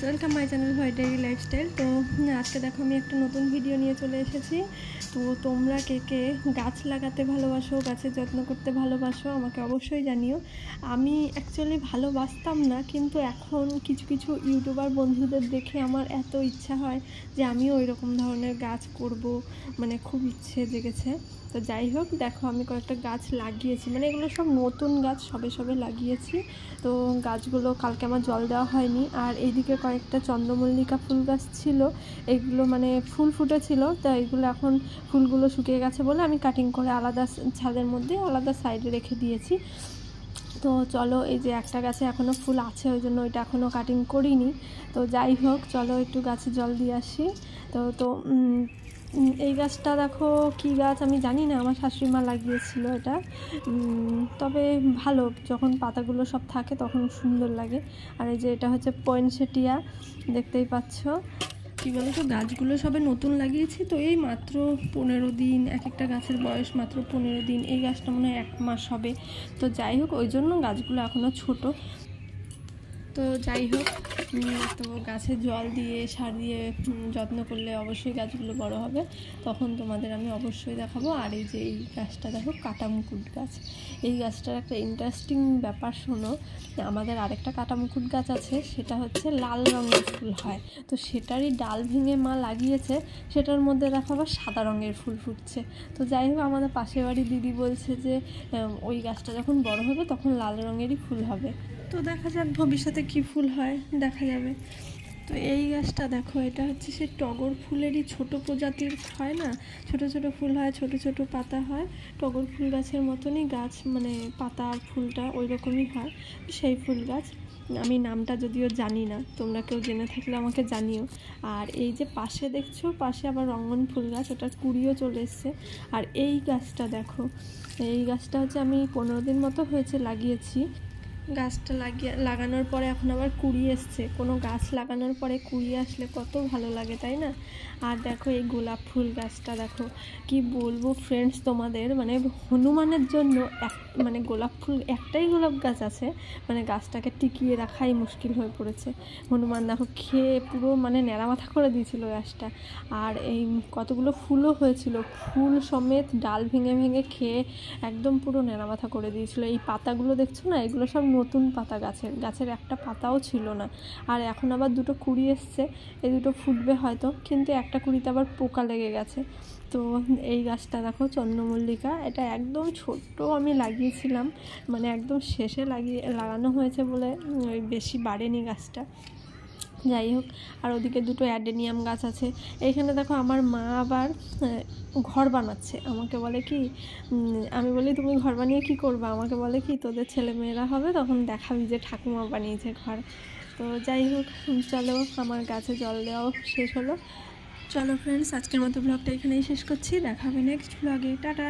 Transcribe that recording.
Welcome my channel white diary lifestyle. তো আজকে দেখো আমি একটা নতুন ভিডিও নিয়ে চলে এসেছি। তো তোমরা কে কে গাছ লাগাতে ভালোবাসো, গাছের যত্ন করতে ভালোবাসো আমাকে অবশ্যই জানিও। আমি অ্যাকচুয়ালি ভালোবাসতাম না, কিন্তু এখন কিছু কিছু ইউটিউবার বন্ধুদের দেখে আমার এত ইচ্ছা হয় যে আমিও ওই রকম ধরনের গাছ করব, মানে খুব ইচ্ছে জেগেছে। তো যাই হোক, দেখো আমি কয়েকটা গাছ লাগিয়েছি, মানে এগুলো সব নতুন গাছ, সবে সবে লাগিয়েছি। তো গাছগুলো কালকে আমার জল দেওয়া হয়নি। আর এইদিকে কয়েকটা চন্দ্রমল্লিকা ফুল গাছ ছিল, এগুলো মানে ফুল ফুটেছিল, তো এইগুলো এখন ফুলগুলো শুকিয়ে গেছে বলে আমি কাটিং করে আলাদা ছাদের মধ্যে আলাদা সাইডে রেখে দিয়েছি। তো চলো, এই যে একটা গাছে এখনও ফুল আছে, ওই জন্য ওইটা এখনও কাটিং করিনি। তো যাই হোক, চলো একটু গাছে জল দিয়ে আসি। তো এই গাছটা দেখো কি গাছ আমি জানি না, আমার শাশুড়ি মা লাগিয়েছিল এটা। তবে ভালো, যখন পাতাগুলো সব থাকে তখন সুন্দর লাগে। আর এই যে এটা হচ্ছে পয়েনসেটিয়া, দেখতেই পাচ্ছ। কী বলো তো, গাছগুলো সবে নতুন লাগিয়েছি, তো এই মাত্র 15 দিন, এক একটা গাছের বয়স মাত্র 15 দিন। এই গাছটা মনে হয় 1 মাস হবে। তো যাই হোক, ওই জন্য গাছগুলো এখনও ছোটো। তো যাই হোক, তো গাছে জল দিয়ে সার দিয়ে যত্ন করলে অবশ্যই গাছগুলো বড় হবে, তখন তোমাদের আমি অবশ্যই দেখাবো। আর এই যে এই গাছটা দেখো, কাটামুকুট গাছ। এই গাছটার একটা ইন্টারেস্টিং ব্যাপার শোনো, আমাদের আরেকটা কাটামুকুট গাছ আছে, সেটা হচ্ছে লাল রঙের ফুল হয়। তো সেটারই ডাল ভেঙে মা লাগিয়েছে, সেটার মধ্যে দেখো আবার সাদা রঙের ফুল ফুটছে। তো যাই হোক, আমাদের পাশের বাড়ির দিদি বলছে যে ওই গাছটা যখন বড় হবে তখন লাল রঙেরই ফুল হবে। তো দেখা যাক ভবিষ্যতে কি ফুল হয়, দেখা যাবে। তো এই গাছটা দেখো, এটা হচ্ছে সে টগর ফুলেরই ছোট প্রজাতির হয় না, ছোট ছোট ফুল হয়, ছোট ছোট পাতা হয়, টগর ফুল গাছের মতনই গাছ, মানে পাতা আর ফুলটা ওই রকমই হয়, সেই ফুল গাছ। আমি নামটা যদিও জানি না, তোমরা কেউ জেনে থাকলে আমাকে জানিও। আর এই যে পাশে দেখছো, পাশে আবার রঙ্গন ফুল গাছ, ওটার কুড়িও চলে এসছে। আর এই গাছটা দেখো, এই গাছটা হচ্ছে আমি 15 দিন মতো হয়েছে লাগিয়েছি। গাছটা লাগানোর পরে এখন আবার কুড়ি এসছে। কোনো গাছ লাগানোর পরে কুড়ি আসলে কত ভালো লাগে, তাই না? আর দেখো এই গোলাপ ফুল গাছটা দেখো, কি বলবো ফ্রেন্ডস তোমাদের, মানে হনুমানের জন্য মানে গোলাপ ফুল, একটাই গোলাপ গাছ আছে, মানে গাছটাকে টিকিয়ে রাখাই মুশকিল হয়ে পড়েছে। হনুমান দেখো খেয়ে পুরো মানে নেড়ামাথা করে দিয়েছিল গাছটা। আর এই কতগুলো ফুলও হয়েছিল, ফুল সমেত ডাল ভেঙে ভেঙে খেয়ে একদম পুরো নেড়ামাথা করে দিয়েছিল। এই পাতাগুলো দেখছো না, এগুলো সব নতুন পাতা, গাছের একটা পাতাও ছিল না। আর এখন আবার 2টো কুড়ি এসছে, এই 2টো ফুটবে হয়তো, কিন্তু একটা কুড়িতে আবার পোকা লেগে গেছে। তো এই গাছটা দেখো চন্দ্রমল্লিকা, এটা একদম ছোট্ট আমি লাগিয়েছিলাম, মানে একদম শেষে লাগানো হয়েছে বলে বেশি বাড়েনি গাছটা। যাই হোক, আর ওদিকে 2টো অ্যাডেনিয়াম গাছ আছে। এইখানে দেখো আমার মা আবার ঘর বানাচ্ছে, আমাকে বলে কি, আমি বলি তুমি ঘর বানিয়ে কি করবা, আমাকে বলে কি তোদের ছেলেমেয়েরা হবে তখন দেখাবি যে ঠাকুমা বানিয়েছে ঘর। তো যাই হোক, চলো আমার গাছে জল দেওয়াও শেষ হলো। চলো ফ্রেন্ডস, আজকের মতো ব্লগটা এখানেই শেষ করছি, দেখা হবে নেক্সট ব্লগে, টাটা।